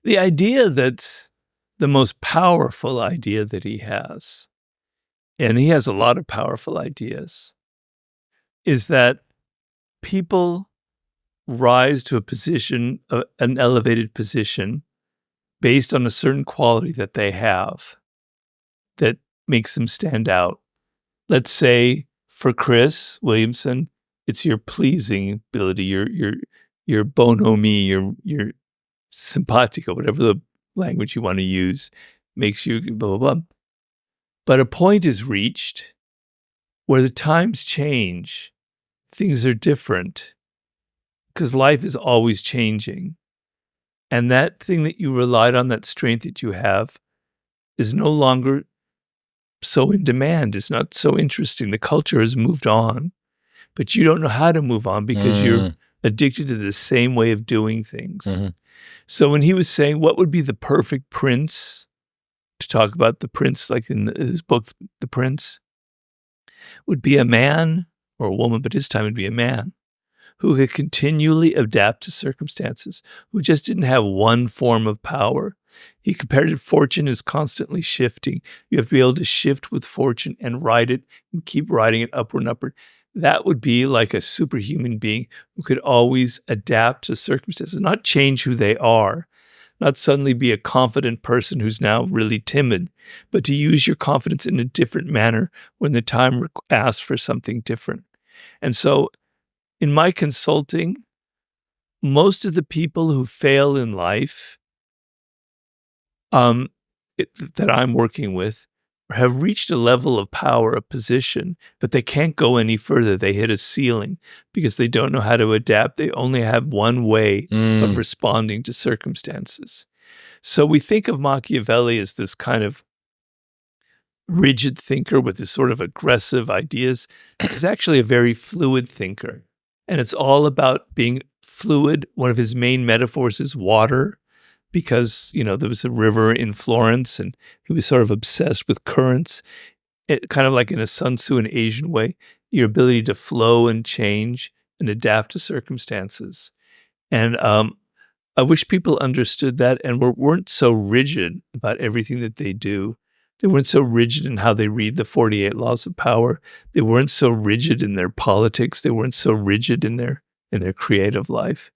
The idea that's the most powerful idea that he has, and he has a lot of powerful ideas, is that people rise to a position, an elevated position, based on a certain quality that they have that makes them stand out. Let's say for Chris Williamson, it's your pleasing ability, your bonhomie, your simpatico, whatever the language you want to use, makes you blah, blah, blah. But a point is reached where the times change, things are different, because life is always changing. And that thing that you relied on, that strength that you have, is no longer so in demand. It's not so interesting. The culture has moved on, but you don't know how to move on because you're addicted to the same way of doing things. Mm-hmm. So when he was saying what would be the perfect prince, to talk about the prince, like in his book, The Prince, would be a man or a woman, but this time it'd be a man who could continually adapt to circumstances, who just didn't have one form of power. He compared it, fortune is constantly shifting. You have to be able to shift with fortune and ride it and keep riding it upward and upward. That would be like a superhuman being who could always adapt to circumstances, not change who they are, not suddenly be a confident person who's now really timid, but to use your confidence in a different manner when the time asks for something different. And so in my consulting, most of the people who fail in life that I'm working with have reached a level of power, a position, but they can't go any further. They hit a ceiling because they don't know how to adapt. They only have one way of responding to circumstances. So we think of Machiavelli as this kind of rigid thinker with this sort of aggressive ideas. He's actually a very fluid thinker. And it's all about being fluid. One of his main metaphors is water, because, there was a river in Florence and he was sort of obsessed with currents, kind of like in a Sun Tzu, an Asian way, your ability to flow and change and adapt to circumstances. And I wish people understood that and weren't so rigid about everything that they do. They weren't so rigid in how they read the 48 laws of power. They weren't so rigid in their politics. They weren't so rigid in their creative life.